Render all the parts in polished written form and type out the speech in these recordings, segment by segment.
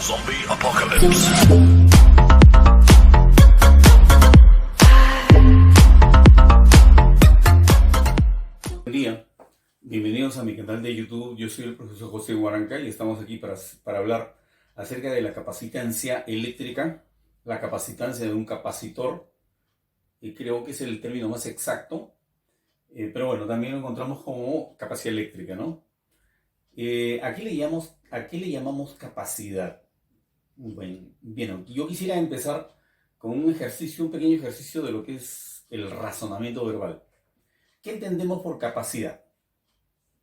Zombie Apocalypse. Buen día, bienvenidos a mi canal de YouTube. Yo soy el profesor José Huaranca y estamos aquí para hablar acerca de la capacitancia eléctrica, la capacitancia de un capacitor, y creo que es el término más exacto, pero bueno, también lo encontramos como capacidad eléctrica, ¿no? ¿A qué le llamamos capacidad? Bueno, bien, yo quisiera empezar con un pequeño ejercicio de lo que es el razonamiento verbal. ¿Qué entendemos por capacidad?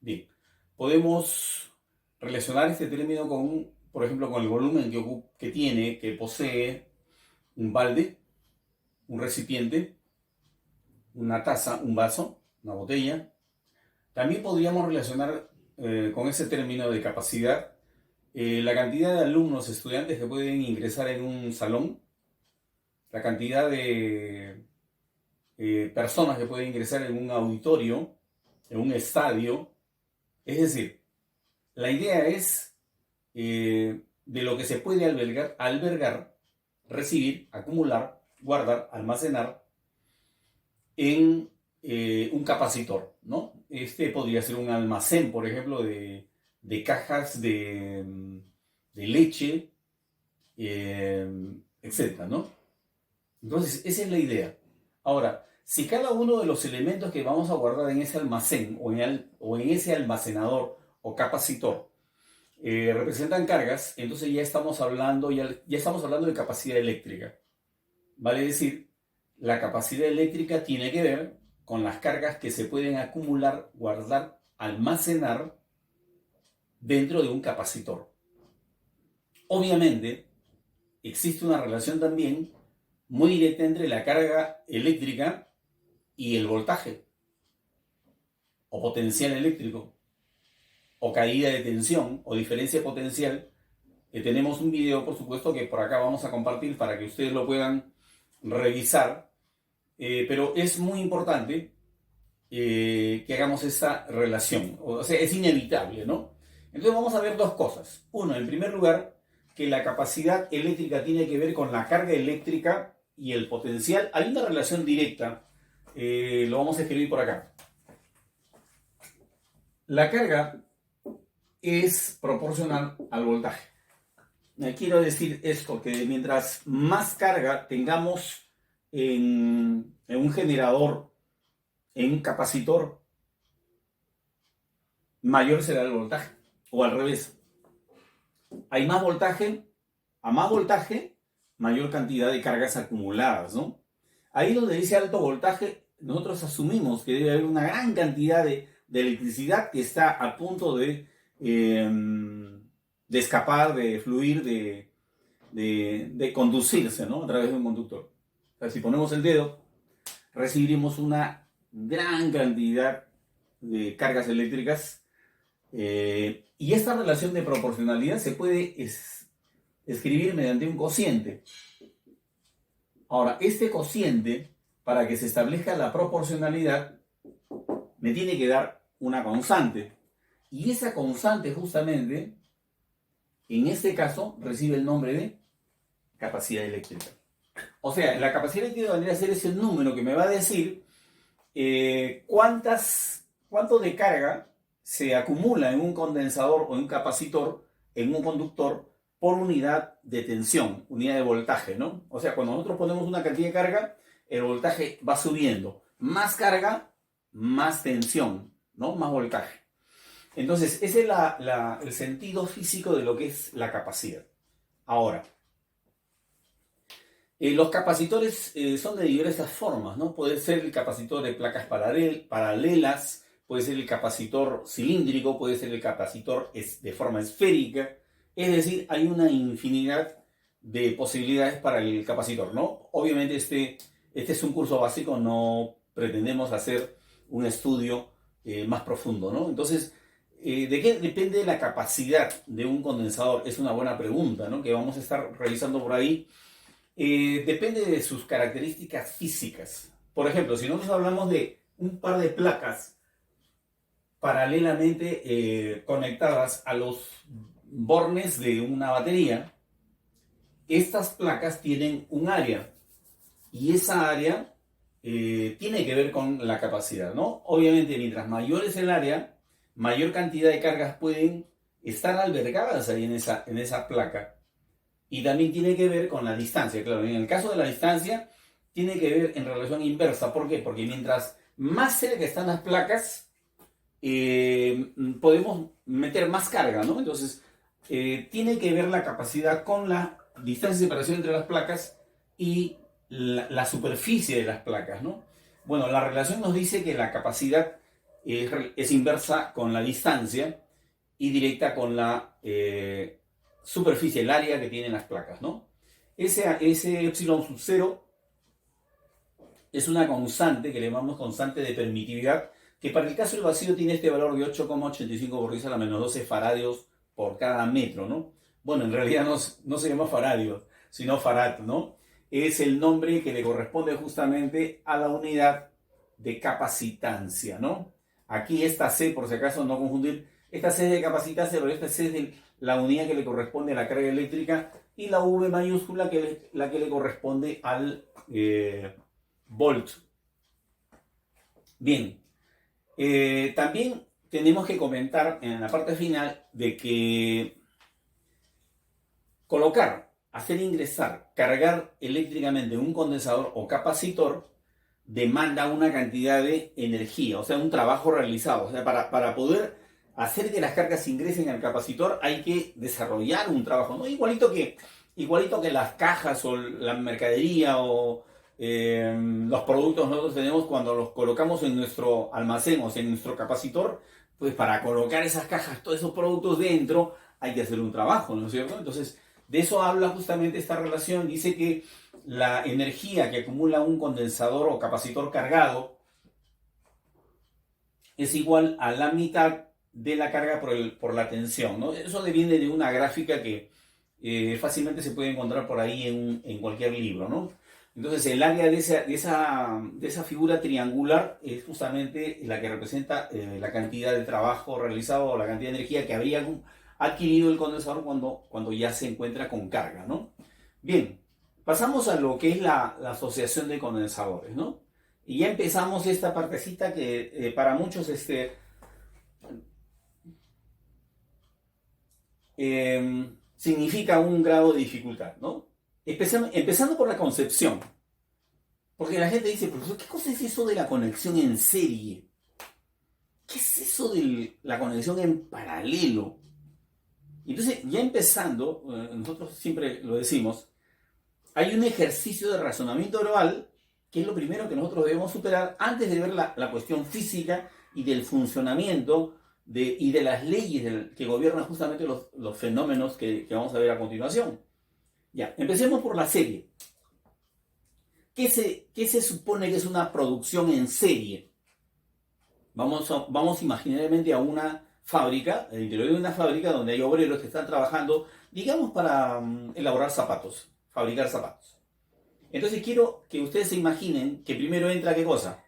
Bien, podemos relacionar este término con, por ejemplo, con el volumen que posee un balde, un recipiente, una taza, un vaso, una botella. También podríamos relacionar con ese término de capacidad la cantidad de alumnos, estudiantes que pueden ingresar en un salón, la cantidad de personas que pueden ingresar en un auditorio, en un estadio. Es decir, la idea es de lo que se puede albergar, recibir, acumular, guardar, almacenar en un capacitor, ¿no? Este podría ser un almacén, por ejemplo, de cajas de leche, etcétera, ¿no? Entonces, esa es la idea. Ahora, si cada uno de los elementos que vamos a guardar en ese almacén o en ese almacenador o capacitor representan cargas, entonces ya estamos hablando de capacidad eléctrica. Vale decir, la capacidad eléctrica tiene que ver con las cargas que se pueden acumular, guardar, almacenar dentro de un capacitor. Obviamente, existe una relación también muy directa entre la carga eléctrica y el voltaje, o potencial eléctrico, o caída de tensión, o diferencia potencial. Tenemos un video, por supuesto, que por acá vamos a compartir para que ustedes lo puedan revisar, pero es muy importante que hagamos esta relación, o sea, es inevitable, ¿no? Entonces vamos a ver dos cosas. Uno, en primer lugar, que la capacidad eléctrica tiene que ver con la carga eléctrica y el potencial. Hay una relación directa, lo vamos a escribir por acá. La carga es proporcional al voltaje. Quiero decir esto, que mientras más carga tengamos en un generador, en un capacitor, mayor será el voltaje, o al revés. Hay más voltaje, a más voltaje, mayor cantidad de cargas acumuladas, ¿no? Ahí donde dice alto voltaje, nosotros asumimos que debe haber una gran cantidad de electricidad que está a punto de escapar, de fluir, de conducirse, ¿no? A través de un conductor. O sea, si ponemos el dedo, recibiremos una gran cantidad de cargas eléctricas y esta relación de proporcionalidad se puede escribir mediante un cociente. Ahora, este cociente, para que se establezca la proporcionalidad, me tiene que dar una constante. Y esa constante, justamente, en este caso, recibe el nombre de capacidad eléctrica. O sea, la capacidad eléctrica vendría a ser ese número que me va a decir cuánto de carga se acumula en un condensador o en un capacitor, en un conductor, por unidad de tensión, unidad de voltaje, ¿no? O sea, cuando nosotros ponemos una cantidad de carga, el voltaje va subiendo. Más carga, más tensión, ¿no? Más voltaje. Entonces, ese es el sentido físico de lo que es la capacidad. Ahora, los capacitores son de diversas formas, ¿no? Puede ser el capacitor de placas paralelas, puede ser el capacitor cilíndrico, puede ser el capacitor de forma esférica. Es decir, hay una infinidad de posibilidades para el capacitor, ¿no? Obviamente este es un curso básico, no pretendemos hacer un estudio más profundo, ¿no? Entonces, ¿de qué depende la capacidad de un condensador? Es una buena pregunta, ¿no? Que vamos a estar revisando por ahí. Depende de sus características físicas. Por ejemplo, si nosotros hablamos de un par de placas paralelamente conectadas a los bornes de una batería, estas placas tienen un área y esa área tiene que ver con la capacidad, ¿no? Obviamente, mientras mayor es el área, mayor cantidad de cargas pueden estar albergadas ahí en esa placa. Y también tiene que ver con la distancia, claro. En el caso de la distancia, tiene que ver en relación inversa. ¿Por qué? Porque mientras más cerca están las placas, podemos meter más carga, ¿no? Entonces, tiene que ver la capacidad con la distancia de separación entre las placas y la superficie de las placas, ¿no? Bueno, la relación nos dice que la capacidad es inversa con la distancia y directa con la superficie, el área que tienen las placas, ¿no? Ese epsilon sub 0 es una constante que le llamamos constante de permitividad, que para el caso del vacío tiene este valor de 8,85 por 10 a la menos 12 faradios por cada metro, ¿no? Bueno, en realidad no se llama faradios, sino farad, ¿no? Es el nombre que le corresponde justamente a la unidad de capacitancia, ¿no? Aquí esta C, por si acaso no confundir, esta C es de capacitancia, pero esta C es de la unidad que le corresponde a la carga eléctrica y la V mayúscula que es la que le corresponde al volt. Bien, también tenemos que comentar en la parte final de que hacer ingresar, cargar eléctricamente un condensador o capacitor demanda una cantidad de energía, o sea, un trabajo realizado. O sea, para poder hacer que las cargas ingresen al capacitor hay que desarrollar un trabajo, ¿no? Igualito que las cajas o la mercadería o los productos nosotros tenemos cuando los colocamos en nuestro almacén o sea, en nuestro capacitor, pues para colocar esas cajas, todos esos productos dentro, hay que hacer un trabajo, ¿no es cierto? Entonces, de eso habla justamente esta relación. Dice que la energía que acumula un condensador o capacitor cargado es igual a la mitad de la carga por la tensión, ¿no? Eso viene de una gráfica que fácilmente se puede encontrar por ahí en cualquier libro, ¿no? Entonces el área de esa figura triangular es justamente la que representa la cantidad de trabajo realizado o la cantidad de energía que habría adquirido el condensador cuando ya se encuentra con carga, ¿no? Bien, pasamos a lo que es la asociación de condensadores, ¿no? Y ya empezamos esta partecita que para muchos significa un grado de dificultad, ¿no? Empezando por la concepción. Porque la gente dice, profesor, ¿qué cosa es eso de la conexión en serie? ¿Qué es eso de la conexión en paralelo? Entonces, ya empezando, nosotros siempre lo decimos, hay un ejercicio de razonamiento verbal que es lo primero que nosotros debemos superar antes de ver la cuestión física y del funcionamiento y de las leyes que gobiernan justamente los fenómenos que vamos a ver a continuación. Ya, empecemos por la serie. ¿Qué se supone que es una producción en serie? Vamos imaginariamente a una fábrica, el interior de una fábrica donde hay obreros que están trabajando, digamos, para elaborar zapatos, fabricar zapatos. Entonces quiero que ustedes se imaginen que primero entra ¿qué cosa?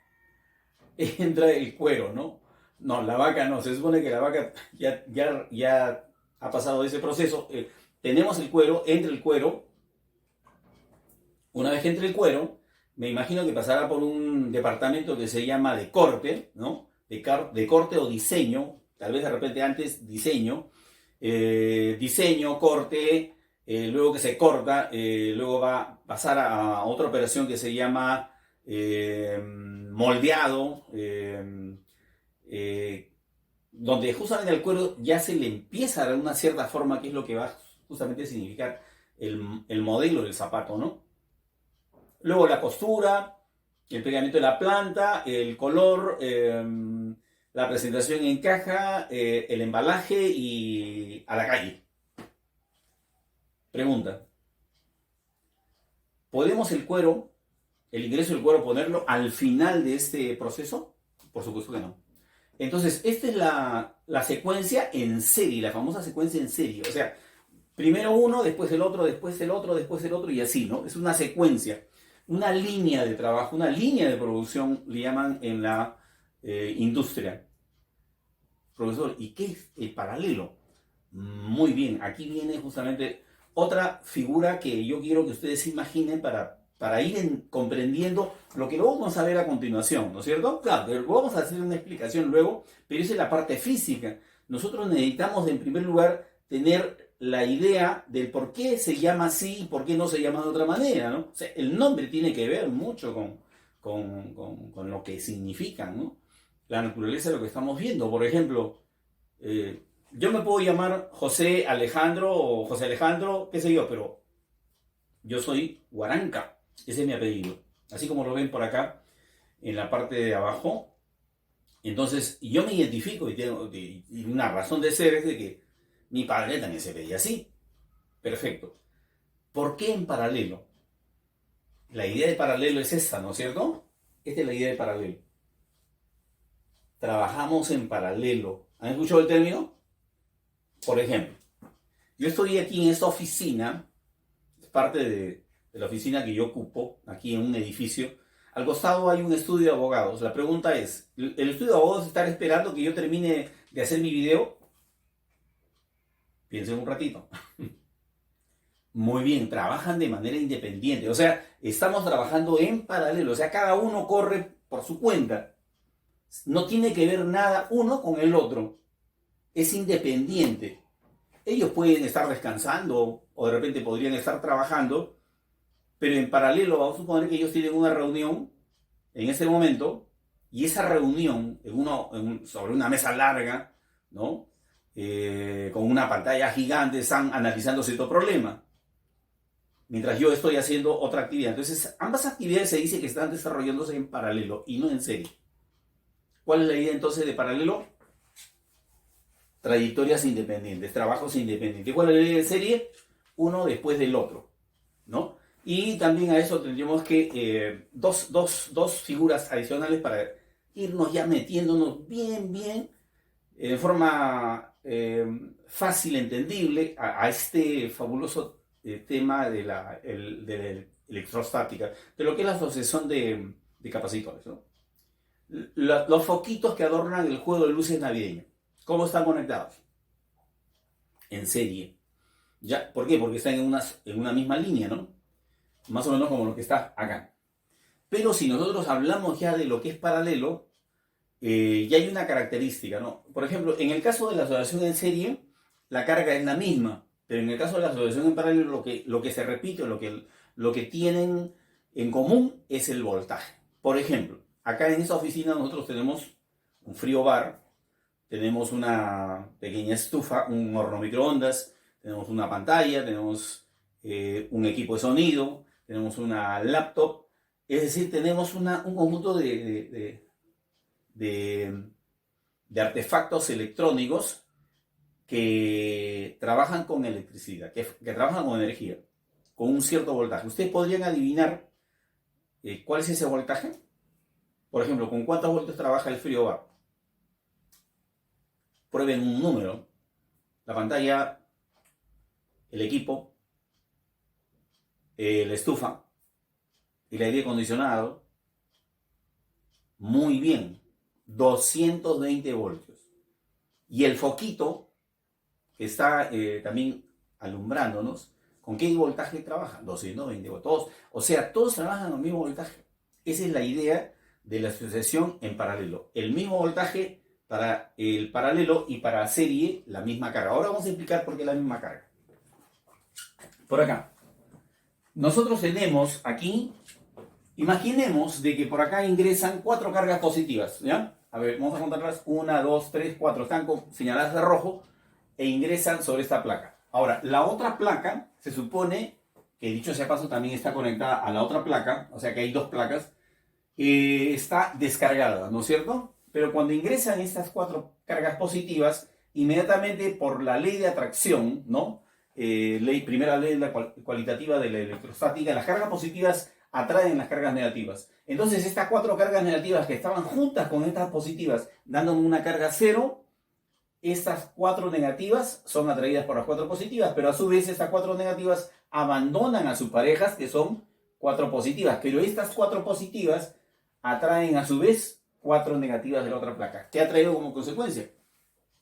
Entra el cuero, ¿no? No, la vaca no, se supone que la vaca ya ha pasado ese proceso. Tenemos el cuero, entra el cuero. Una vez que entre el cuero, me imagino que pasará por un departamento que se llama de corte, ¿no? De corte o diseño, tal vez de repente antes diseño, diseño, corte, luego que se corta, luego va a pasar a otra operación que se llama moldeado, donde justamente al cuero ya se le empieza a dar una cierta forma, que es lo que va justamente a significar el modelo del zapato, ¿no? Luego la costura, el pegamento de la planta, el color, la presentación en caja, el embalaje y a la calle. Pregunta. ¿Podemos el ingreso del cuero, ponerlo al final de este proceso? Por supuesto que no. Entonces, esta es la secuencia en serie, la famosa secuencia en serie. O sea, primero uno, después el otro, después el otro, después el otro y así, ¿no? Es una secuencia, una línea de trabajo, una línea de producción, le llaman en la industria. Profesor, ¿y qué es el paralelo? Muy bien, aquí viene justamente otra figura que yo quiero que ustedes se imaginen para ir comprendiendo lo que lo vamos a ver a continuación, ¿no es cierto? Claro, vamos a hacer una explicación luego, pero esa es la parte física. Nosotros necesitamos, en primer lugar, tener la idea del por qué se llama así y por qué no se llama de otra manera, ¿no? O sea, el nombre tiene que ver mucho con lo que significan, ¿no? La naturaleza de lo que estamos viendo. Por ejemplo, yo me puedo llamar José Alejandro o José Alejandro, qué sé yo, pero yo soy Huaranca. Ese es mi apellido. Así como lo ven por acá, en la parte de abajo. Entonces, yo me identifico y una razón de ser es de que mi padre también se veía así. Perfecto. ¿Por qué en paralelo? La idea de paralelo es esta, ¿no es cierto? Esta es la idea de paralelo. Trabajamos en paralelo. ¿Han escuchado el término? Por ejemplo, yo estoy aquí en esta oficina, es parte de la oficina que yo ocupo, aquí en un edificio. Al costado hay un estudio de abogados. La pregunta es, ¿el estudio de abogados está esperando que yo termine de hacer mi video? Piensen un ratito. Muy bien, trabajan de manera independiente. O sea, estamos trabajando en paralelo. O sea, cada uno corre por su cuenta. No tiene que ver nada uno con el otro. Es independiente. Ellos pueden estar descansando o de repente podrían estar trabajando, pero en paralelo vamos a suponer que ellos tienen una reunión en ese momento y esa reunión sobre una mesa larga, ¿no? Con una pantalla gigante, están analizando cierto problema, mientras yo estoy haciendo otra actividad. Entonces, ambas actividades se dice que están desarrollándose en paralelo y no en serie. ¿Cuál es la idea entonces de paralelo? Trayectorias independientes, trabajos independientes. ¿Cuál es la idea de serie? Uno después del otro, ¿no? Y también a eso tendríamos que dos figuras adicionales para irnos ya metiéndonos bien, de forma fácil, entendible, a este fabuloso tema de la electrostática, de lo que es la asociación de capacitores, ¿no? Los foquitos que adornan el juego de luces navideño, ¿cómo están conectados? En serie. ¿Ya? ¿Por qué? Porque están en una misma línea, ¿no? Más o menos como lo que está acá. Pero si nosotros hablamos ya de lo que es paralelo, ya hay una característica, ¿no? Por ejemplo, en el caso de la asociación en serie, la carga es la misma, pero en el caso de la asociación en paralelo, lo que se repite, lo que tienen en común es el voltaje. Por ejemplo, acá en esta oficina nosotros tenemos un frío bar, tenemos una pequeña estufa, un horno microondas, tenemos una pantalla, tenemos un equipo de sonido, tenemos una laptop, es decir, tenemos un conjunto de artefactos electrónicos que trabajan con electricidad, que trabajan con energía, con un cierto voltaje. ¿Ustedes podrían adivinar cuál es ese voltaje? Por ejemplo, ¿con cuántos voltios trabaja el frío bar? Prueben un número. La pantalla, el equipo, la estufa, el aire acondicionado. Muy bien, 220 voltios. Y el foquito que está también alumbrándonos, ¿con qué voltaje trabaja? 220 voltios. O sea, todos trabajan al mismo voltaje. Esa es la idea de la asociación en paralelo. El mismo voltaje para el paralelo y para serie la misma carga. Ahora vamos a explicar por qué la misma carga. Por acá. Nosotros tenemos aquí, imaginemos de que por acá ingresan 4 cargas positivas, ¿ya? A ver, vamos a contarlas. 1, 2, 3, 4. Están señaladas de rojo e ingresan sobre esta placa. Ahora, la otra placa se supone que, dicho sea paso, también está conectada a la otra placa, o sea que hay 2 placas, está descargada, ¿no es cierto? Pero cuando ingresan estas 4 cargas positivas, inmediatamente por la ley de atracción, ¿no? Primera ley cualitativa de la electrostática, las cargas positivas atraen las cargas negativas. Entonces estas 4 cargas negativas que estaban juntas con estas positivas, dándonos una carga cero, estas 4 negativas son atraídas por las 4 positivas, pero a su vez estas 4 negativas abandonan a sus parejas, que son 4 positivas, pero estas 4 positivas atraen a su vez 4 negativas de la otra placa. ¿Qué ha traído como consecuencia?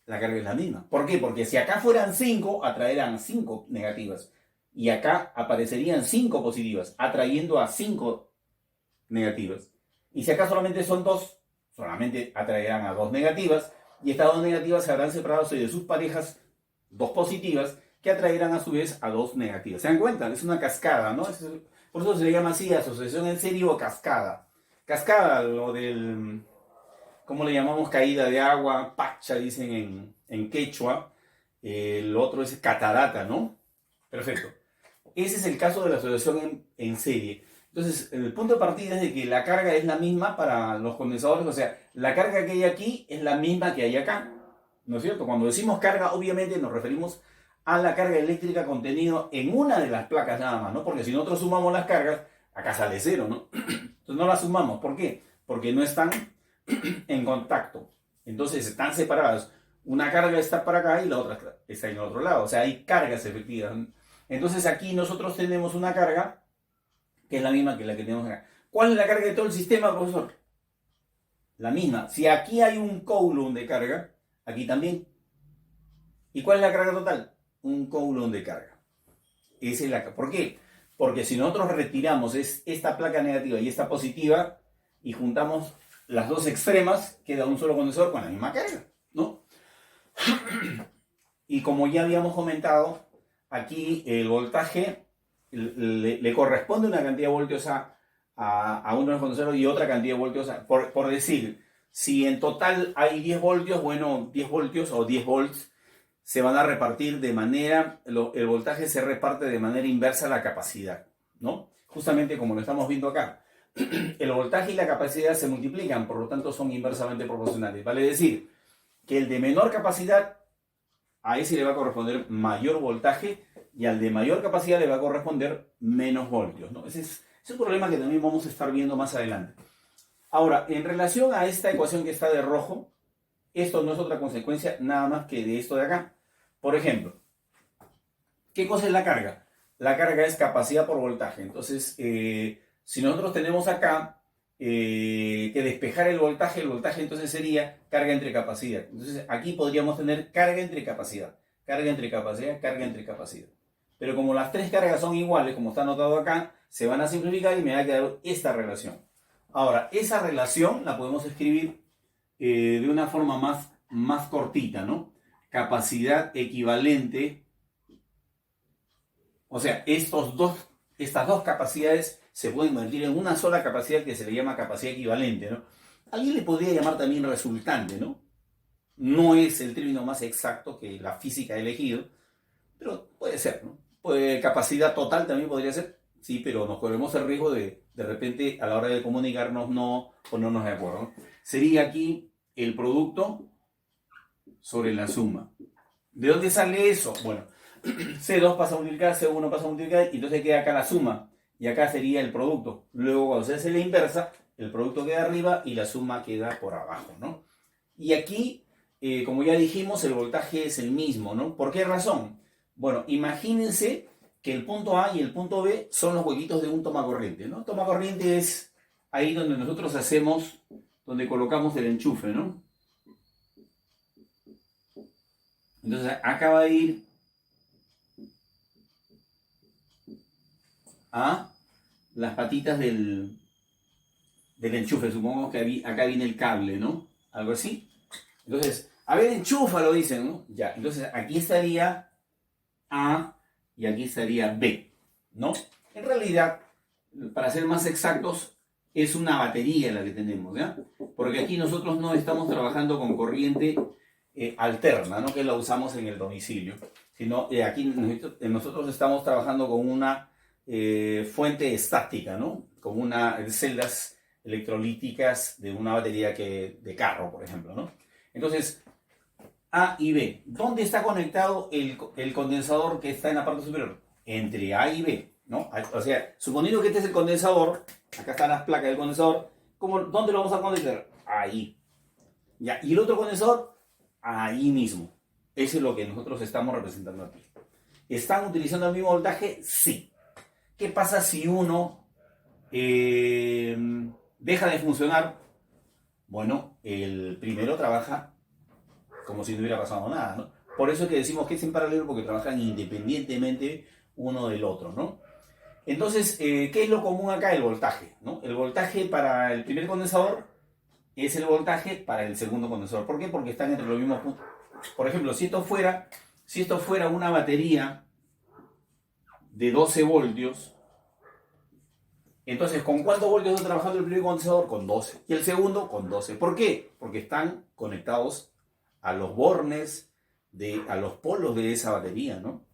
La carga es la misma. ¿Por qué? Porque si acá fueran 5, atraerán 5 negativas. y acá aparecerían 5 positivas, atrayendo a 5 negativas. Y si acá solamente son 2, solamente atraerán a 2 negativas, y estas 2 negativas se habrán separado de sus parejas 2 positivas, que atraerán a su vez a 2 negativas. ¿Se dan cuenta? Es una cascada, ¿no? Por eso se le llama así, asociación en serie o cascada. Cascada, lo del, ¿cómo le llamamos? Caída de agua, pacha, dicen en quechua. El otro es catarata, ¿no? Perfecto. Ese es el caso de la asociación en serie. Entonces, el punto de partida es de que la carga es la misma para los condensadores, o sea, la carga que hay aquí es la misma que hay acá, ¿no es cierto? Cuando decimos carga, obviamente nos referimos a la carga eléctrica contenida en una de las placas nada más, ¿no? Porque si nosotros sumamos las cargas, acá sale cero, ¿no? Entonces no las sumamos. ¿Por qué? Porque no están en contacto. Entonces están separadas. Una carga está para acá y la otra está en el otro lado. O sea, hay cargas efectivas. Entonces aquí nosotros tenemos una carga que es la misma que la que tenemos acá. ¿Cuál es la carga de todo el sistema, profesor? La misma. Si aquí hay un coulomb de carga, aquí también. ¿Y cuál es la carga total? Un coulomb de carga. Esa es la. ¿Por qué? Porque si nosotros retiramos esta placa negativa y esta positiva y juntamos las dos extremas, queda un solo condensador con la misma carga, ¿no? Y como ya habíamos comentado, aquí el voltaje le corresponde una cantidad de voltios a uno de los condensadores y otra cantidad de voltios por decir, si en total hay 10 voltios, bueno, 10 voltios o 10 volts se van a repartir de manera, el voltaje se reparte de manera inversa a la capacidad, ¿no? Justamente como lo estamos viendo acá. El voltaje y la capacidad se multiplican, por lo tanto son inversamente proporcionales. Vale decir que el de menor capacidad, a ese le va a corresponder mayor voltaje y al de mayor capacidad le va a corresponder menos voltios, ¿no? Ese es un problema que también vamos a estar viendo más adelante. Ahora, en relación a esta ecuación que está de rojo, esto no es otra consecuencia nada más que de esto de acá. Por ejemplo, ¿qué cosa es la carga? La carga es capacidad por voltaje. Entonces, si nosotros tenemos acá que despejar el voltaje entonces sería carga entre capacidad. Entonces, aquí podríamos tener carga entre capacidad, carga entre capacidad, carga entre capacidad. Pero como las tres cargas son iguales, como está anotado acá, se van a simplificar y me va a quedar esta relación. Ahora, esa relación la podemos escribir de una forma más cortita, ¿no? Capacidad equivalente, o sea, estas dos capacidades se pueden convertir en una sola capacidad que se le llama capacidad equivalente, ¿no? Alguien le podría llamar también resultante, ¿no? No es el término más exacto que la física ha elegido, pero puede ser, ¿no? Capacidad total también podría ser, sí, pero nos corremos el riesgo de repente a la hora de comunicarnos no ponernos de acuerdo, ¿no? Sería aquí el producto sobre la suma. ¿De dónde sale eso? Bueno, C2 pasa a multiplicar, C1 pasa a multiplicar, y entonces queda acá la suma. Y acá sería el producto. Luego, cuando se hace la inversa, el producto queda arriba y la suma queda por abajo, ¿no? Y aquí, como ya dijimos, el voltaje es el mismo, ¿no? ¿Por qué razón? Bueno, imagínense que el punto A y el punto B son los huequitos de un tomacorriente, ¿no? Tomacorriente es ahí donde nosotros hacemos, donde colocamos el enchufe, ¿no? Entonces acá va a ir a las patitas del enchufe. Supongamos que acá viene el cable, ¿no? Algo así. Entonces, a ver, enchúfalo, dicen, ¿no? Ya, entonces aquí estaría A y aquí estaría B, ¿no? En realidad, para ser más exactos, es una batería la que tenemos, ¿ya? Porque aquí nosotros no estamos trabajando con corriente alterna, ¿no? Que la usamos en el domicilio, sino aquí nosotros estamos trabajando con una fuente estática, ¿no? Con unas celdas electrolíticas de una batería de carro, por ejemplo, ¿no? Entonces, A y B. ¿Dónde está conectado el condensador que está en la parte superior? Entre A y B, ¿no? O sea, suponiendo que este es el condensador, acá están las placas del condensador, ¿dónde lo vamos a conectar? Ahí. Ya, y el otro condensador, ahí mismo. Eso es lo que nosotros estamos representando aquí. ¿Están utilizando el mismo voltaje? Sí. ¿Qué pasa si uno deja de funcionar? Bueno, el primero trabaja como si no hubiera pasado nada, ¿no? Por eso es que decimos que es en paralelo, porque trabajan independientemente uno del otro, ¿no? Entonces, ¿qué es lo común acá? El voltaje, ¿no? El voltaje para el primer condensador es el voltaje para el segundo condensador. ¿Por qué? Porque están entre los mismos puntos. Por ejemplo, si esto fuera una batería de 12 voltios, entonces, ¿con cuántos voltios está trabajando el primer condensador? Con 12. Y el segundo, con 12. ¿Por qué? Porque están conectados a los bornes, a los polos de esa batería, ¿no?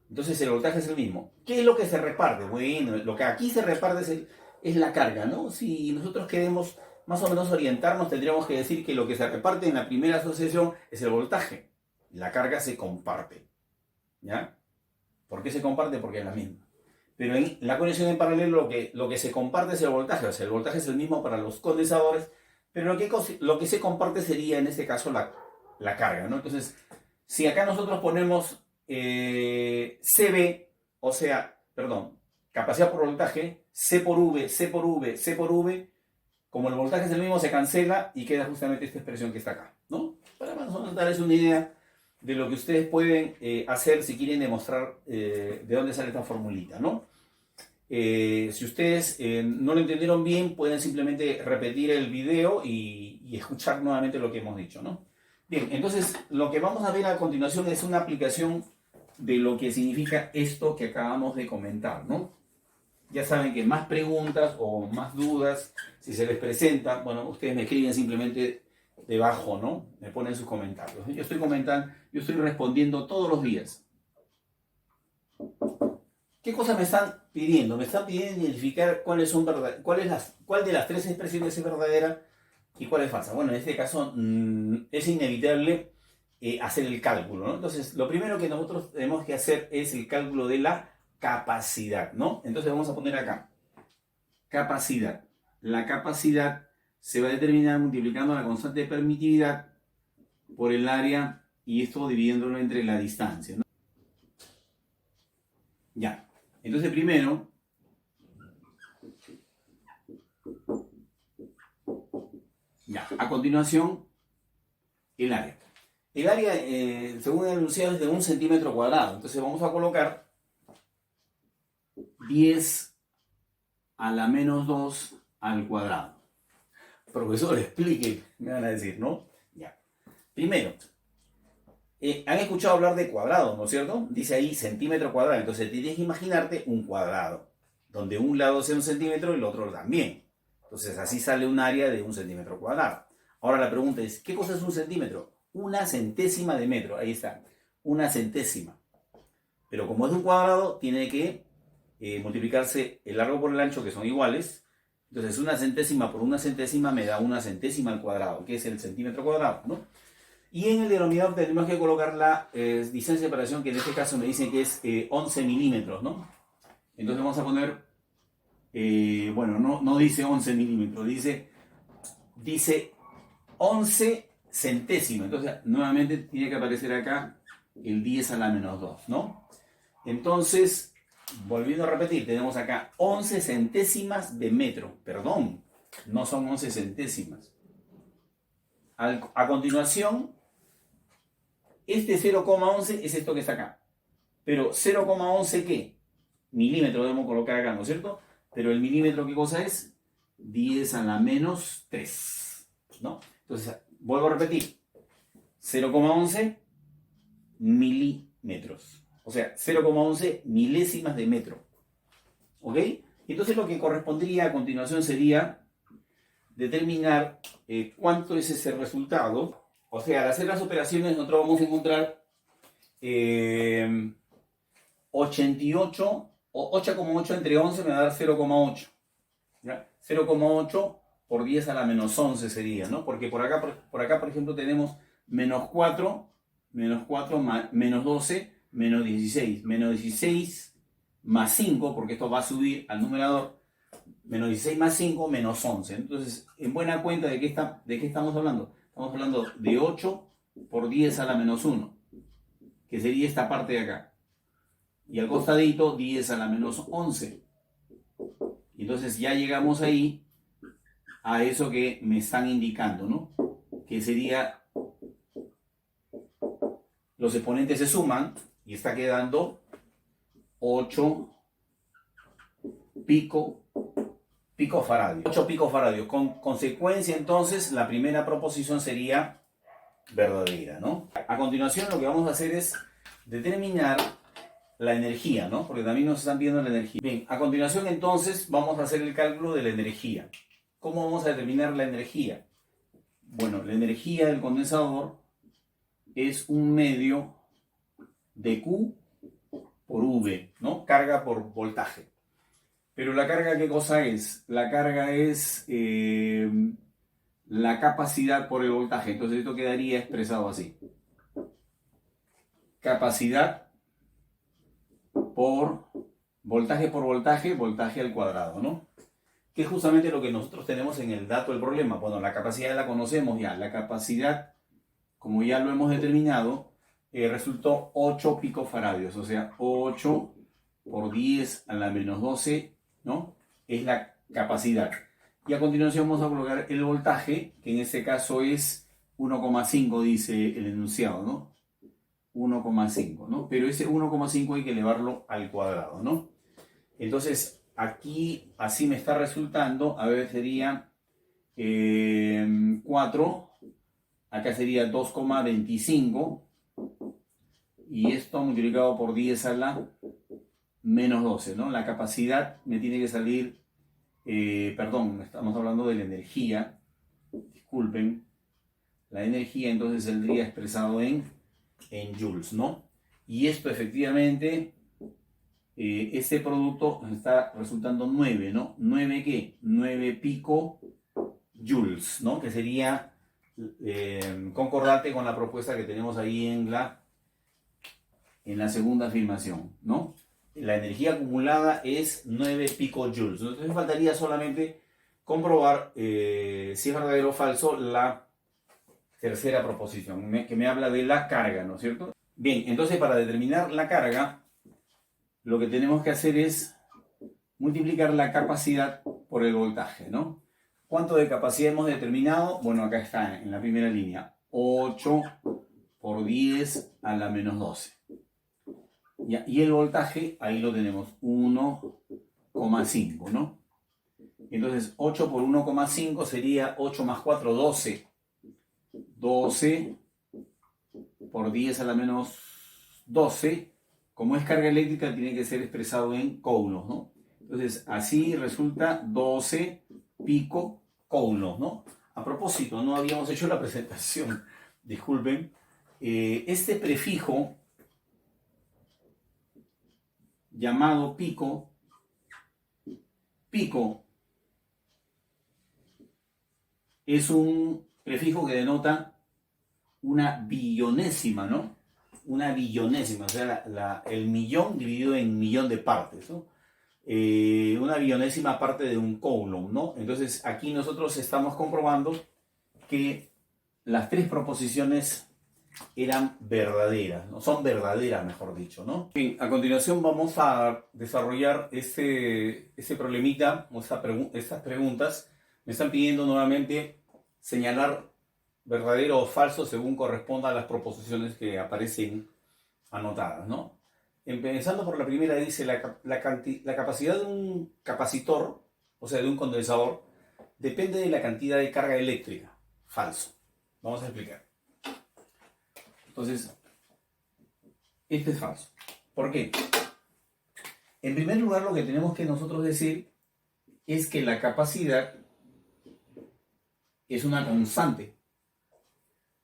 Entonces, el voltaje es el mismo. ¿Qué es lo que se reparte? Bueno, lo que aquí se reparte es la carga, ¿no? Si nosotros queremos más o menos orientarnos, tendríamos que decir que lo que se reparte en la primera asociación es el voltaje. La carga se comparte, ¿ya? ¿Por qué se comparte? Porque es la misma. Pero en la conexión en paralelo lo que se comparte es el voltaje. O sea, el voltaje es el mismo para los condensadores, pero lo que se comparte sería en este caso la carga, ¿no? Entonces, si acá nosotros ponemos CB, o sea, perdón, capacidad por voltaje, C por V, C por V, C por V, como el voltaje es el mismo, se cancela y queda justamente esta expresión que está acá, ¿no? Para más o menos darles una idea de lo que ustedes pueden hacer si quieren demostrar de dónde sale esta formulita, ¿no? Si ustedes no lo entendieron bien, pueden simplemente repetir el video y escuchar nuevamente lo que hemos dicho, ¿no? Bien, entonces lo que vamos a ver a continuación es una aplicación de lo que significa esto que acabamos de comentar, ¿no? Ya saben que más preguntas o más dudas, si se les presenta, bueno, ustedes me escriben simplemente debajo, ¿no? Me ponen sus comentarios. Yo estoy respondiendo todos los días. ¿Qué cosas me están pidiendo? Me están pidiendo identificar cuál de las tres expresiones es verdadera y cuál es falsa. Bueno, en este caso es inevitable hacer el cálculo, ¿no? Entonces, lo primero que nosotros tenemos que hacer es el cálculo de la capacidad, ¿no? Entonces vamos a poner acá, capacidad. La capacidad se va a determinar multiplicando la constante de permitividad por el área y esto dividiéndolo entre la distancia, ¿no? Ya. Entonces primero, ya, a continuación, el área. El área, según el enunciado, es de 1 centímetro cuadrado. Entonces vamos a colocar 10 a la menos 2 al cuadrado. Profesor, explique, me van a decir, ¿no? Ya. Primero, han escuchado hablar de cuadrado, ¿no es cierto? Dice ahí centímetro cuadrado. Entonces tienes que imaginarte un cuadrado, donde un lado sea 1 centímetro y el otro también. Entonces así sale un área de 1 centímetro cuadrado. Ahora la pregunta es, ¿qué cosa es 1 centímetro? 1/100ª de metro, ahí está, 1/100ª. Pero como es un cuadrado, tiene que multiplicarse el largo por el ancho, que son iguales. Entonces 1/100ª por 1/100ª me da 1/100ª al cuadrado, que es el centímetro cuadrado, ¿no? Y en el denominador tenemos que colocar la distancia de separación, que en este caso me dicen que es 11 milímetros, ¿no? Entonces vamos a poner, bueno, no dice 11 milímetros, dice 11 centésimas. Entonces nuevamente tiene que aparecer acá el 10 a la menos 2, ¿no? Entonces, volviendo a repetir, tenemos acá 11 centésimas de metro. Perdón, no son 11 centésimas. A continuación, este 0,11 es esto que está acá. Pero 0,11 ¿qué? Milímetro debemos colocar acá, ¿no es cierto? Pero el milímetro, ¿qué cosa es? 10 a la menos 3, ¿no? Entonces, vuelvo a repetir. 0,11 milímetros. O sea, 0,11 milésimas de metro. ¿Ok? Entonces lo que correspondería a continuación sería determinar cuánto es ese resultado. O sea, al hacer las operaciones nosotros vamos a encontrar 88 o 8,8 entre 11 me va a dar 0,8. 0,8 por 10 a la menos 11 sería, ¿no? Porque por acá, por ejemplo, tenemos menos 4, menos 12, menos 16. Menos 16 más 5, porque esto va a subir al numerador. Menos 16 más 5, menos 11. Entonces, en buena cuenta, ¿de qué estamos hablando? Estamos hablando de 8 por 10 a la menos 1, que sería esta parte de acá. Y al costadito, 10 a la menos 11. Entonces ya llegamos ahí a eso que me están indicando, ¿no? Que sería, los exponentes se suman y está quedando 8 picofaradios. 8 picofaradios. Con consecuencia, entonces, la primera proposición sería verdadera, ¿no? A continuación, lo que vamos a hacer es determinar la energía, ¿no? Porque también nos están viendo la energía. Bien, a continuación, entonces, vamos a hacer el cálculo de la energía. ¿Cómo vamos a determinar la energía? Bueno, la energía del condensador es un medio de Q por V, ¿no? Carga por voltaje. Pero la carga, ¿qué cosa es? La carga es la capacidad por el voltaje. Entonces esto quedaría expresado así. Capacidad por voltaje, voltaje al cuadrado, ¿no? Que es justamente lo que nosotros tenemos en el dato del problema. Bueno, la capacidad la conocemos ya. La capacidad, como ya lo hemos determinado, resultó 8 picofaradios. O sea, 8 por 10 a la menos 12, ¿no? Es la capacidad. Y a continuación vamos a colocar el voltaje, que en este caso es 1,5, dice el enunciado, ¿no? 1,5, ¿no? Pero ese 1,5 hay que elevarlo al cuadrado, ¿no? Entonces, aquí así me está resultando, a ver, sería 4, acá sería 2,25, y esto multiplicado por 10 a la menos 12, ¿no? La capacidad me tiene que salir, perdón, estamos hablando de la energía, disculpen, la energía entonces saldría expresado en joules, ¿no? Y esto efectivamente, este producto nos está resultando 9, ¿no? ¿9 qué? 9 pico joules, ¿no? Que sería concordante con la propuesta que tenemos ahí en la segunda afirmación, ¿no? La energía acumulada es 9 picojoules. Entonces faltaría solamente comprobar si es verdadero o falso la tercera proposición, que me habla de la carga, ¿no es cierto? Bien, entonces para determinar la carga, lo que tenemos que hacer es multiplicar la capacidad por el voltaje, ¿no? ¿Cuánto de capacidad hemos determinado? Bueno, acá está en la primera línea. 8 por 10 a la menos 12. Ya, y el voltaje, ahí lo tenemos, 1,5, ¿no? Entonces, 8 por 1,5 sería 8 más 4, 12. 12 por 10 a la menos 12. Como es carga eléctrica, tiene que ser expresado en coulombs, ¿no? Entonces, así resulta 12 pico coulombs, ¿no? A propósito, no habíamos hecho la presentación, disculpen. Este prefijo llamado pico es un prefijo que denota una billonésima, ¿no? Una billonésima, o sea, el millón dividido en millón de partes, ¿no? Una billonésima parte de un coulomb, ¿no? Entonces aquí nosotros estamos comprobando que las tres proposiciones eran verdaderas, ¿no? Son verdaderas, mejor dicho, ¿no? Bien, a continuación vamos a desarrollar ese problemita, o estas preguntas. Me están pidiendo nuevamente señalar verdadero o falso según corresponda a las proposiciones que aparecen anotadas, ¿no? Empezando por la primera, dice la capacidad de un capacitor, o sea, de un condensador, depende de la cantidad de carga eléctrica. Falso. Vamos a explicar. Entonces, este es falso. ¿Por qué? En primer lugar, lo que tenemos que nosotros decir es que la capacidad es una constante.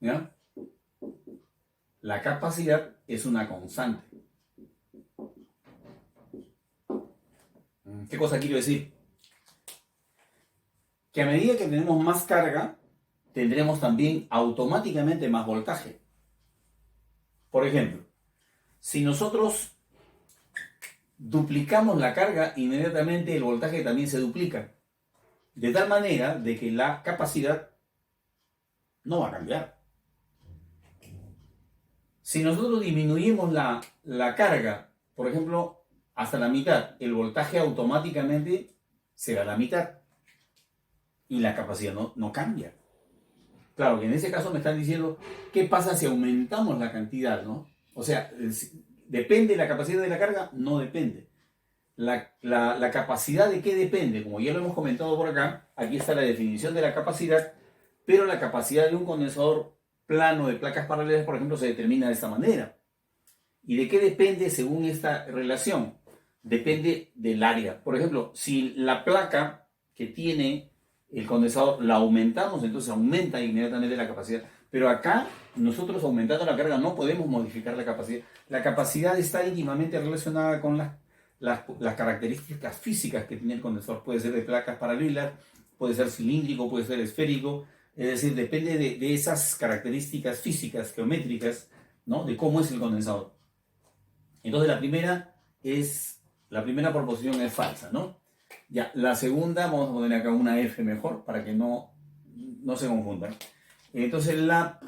¿Ya? La capacidad es una constante. ¿Qué cosa quiero decir? Que a medida que tenemos más carga, tendremos también automáticamente más voltaje. Por ejemplo, si nosotros duplicamos la carga, inmediatamente el voltaje también se duplica. De tal manera de que la capacidad no va a cambiar. Si nosotros disminuimos la carga, por ejemplo, hasta la mitad, el voltaje automáticamente será la mitad. Y la capacidad no cambia. Claro que en ese caso me están diciendo, ¿qué pasa si aumentamos la cantidad, no? O sea, ¿Depende la capacidad de la carga? No depende. La capacidad de qué depende, como ya lo hemos comentado por acá, aquí está la definición de la capacidad, pero la capacidad de un condensador plano de placas paralelas, por ejemplo, se determina de esta manera. ¿Y de qué depende según esta relación? Depende del área. Por ejemplo, si la placa que tiene el condensador la aumentamos, entonces aumenta inmediatamente la capacidad. Pero acá, nosotros aumentando la carga no podemos modificar la capacidad. La capacidad está íntimamente relacionada con las características físicas que tiene el condensador. Puede ser de placas paralelas, puede ser cilíndrico, puede ser esférico. Es decir, depende de esas características físicas, geométricas, ¿no? De cómo es el condensador. Entonces la primera proposición es falsa, ¿no? Ya, la segunda, vamos a poner acá una F mejor para que no se confundan. Entonces la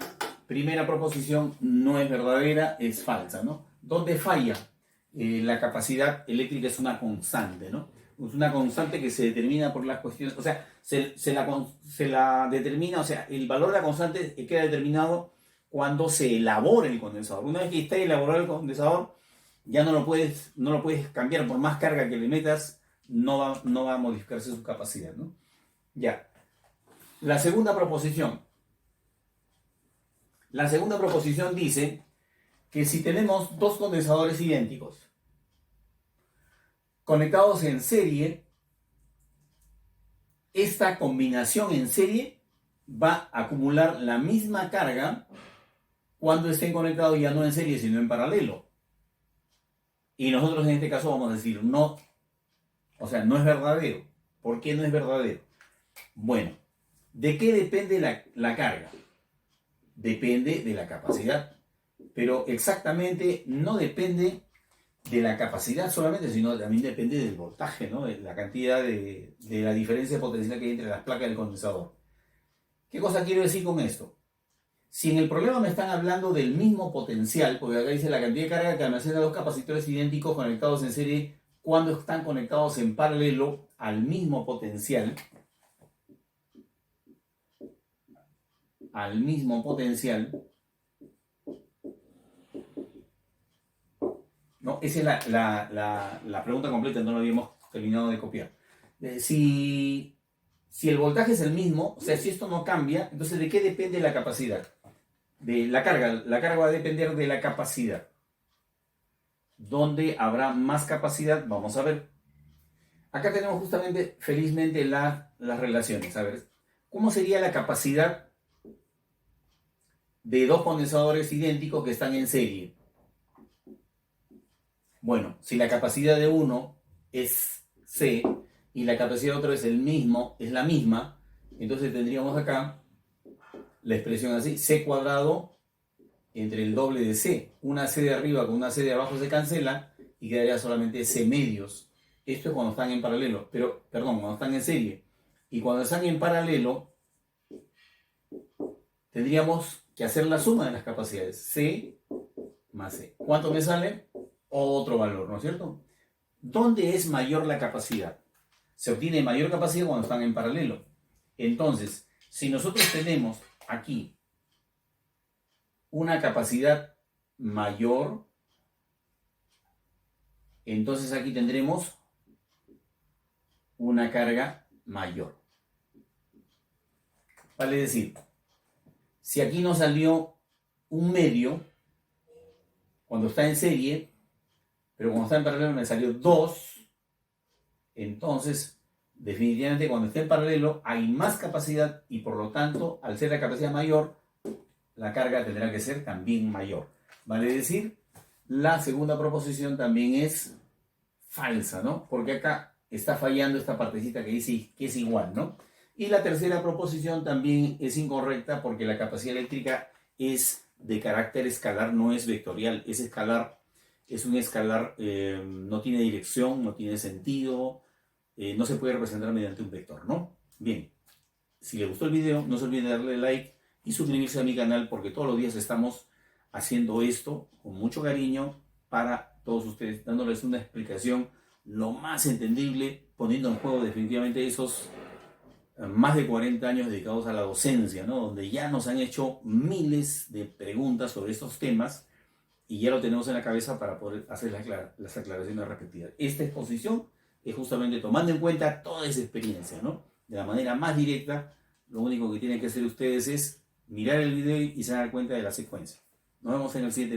primera proposición no es verdadera, es falsa, ¿no? ¿Dónde falla? La capacidad eléctrica es una constante, ¿no? Es una constante que se determina por las cuestiones, o sea, se la determina, o sea, el valor de la constante queda determinado cuando se elabora el condensador. Una vez que está elaborado el condensador, ya no lo puedes cambiar, por más carga que le metas, no va a modificarse su capacidad, ¿no? Ya. La segunda proposición. La segunda proposición dice que si tenemos dos condensadores idénticos conectados en serie, esta combinación en serie va a acumular la misma carga cuando estén conectados ya no en serie, sino en paralelo. Y nosotros en este caso vamos a decir no, o sea, no es verdadero. ¿Por qué no es verdadero? Bueno, ¿de qué depende la carga? Depende de la capacidad, pero exactamente no depende de la capacidad solamente, sino también depende del voltaje, ¿no? De la cantidad de la diferencia potencial que hay entre las placas del condensador. ¿Qué cosa quiero decir con esto? Si en el problema me están hablando del mismo potencial, porque acá dice la cantidad de carga que almacena dos capacitores idénticos conectados en serie cuando están conectados en paralelo al mismo potencial, ¿no? Esa es la pregunta completa, no lo habíamos terminado de copiar. Si el voltaje es el mismo, o sea, si esto no cambia, entonces ¿de qué depende la capacidad? De la carga. La carga va a depender de la capacidad. ¿Dónde habrá más capacidad? Vamos a ver. Acá tenemos justamente, felizmente, las relaciones. A ver, ¿cómo sería la capacidad de dos condensadores idénticos que están en serie? Bueno, si la capacidad de uno es C y la capacidad de otro es la misma, entonces tendríamos acá la expresión así, C cuadrado entre el doble de C. Una C de arriba con una C de abajo se cancela y quedaría solamente C medios. Esto es cuando están en paralelo, cuando están en serie. Y cuando están en paralelo, tendríamos que hacer la suma de las capacidades. C más C. ¿Cuánto me sale? Otro valor, ¿no es cierto? ¿Dónde es mayor la capacidad? Se obtiene mayor capacidad cuando están en paralelo. Entonces, si nosotros tenemos aquí una capacidad mayor, entonces aquí tendremos una carga mayor. Vale decir, si aquí nos salió un medio, cuando está en serie, pero cuando está en paralelo me salió 2, entonces definitivamente cuando está en paralelo hay más capacidad y por lo tanto, al ser la capacidad mayor, la carga tendrá que ser también mayor. Vale decir, la segunda proposición también es falsa, ¿no? Porque acá está fallando esta partecita que dice que es igual, ¿no? Y la tercera proposición también es incorrecta porque la capacidad eléctrica es de carácter escalar, no es vectorial, es escalar, es un escalar, no tiene dirección, no tiene sentido, no se puede representar mediante un vector, ¿no? Bien, si les gustó el video, no se olviden de darle like y suscribirse a mi canal porque todos los días estamos haciendo esto con mucho cariño para todos ustedes, dándoles una explicación lo más entendible, poniendo en juego definitivamente esos más de 40 años dedicados a la docencia, ¿no? Donde ya nos han hecho miles de preguntas sobre estos temas y ya lo tenemos en la cabeza para poder hacer las aclaraciones respectivas. Esta exposición es justamente tomando en cuenta toda esa experiencia, ¿no? De la manera más directa, lo único que tienen que hacer ustedes es mirar el video y se dan cuenta de la secuencia. Nos vemos en el siguiente video.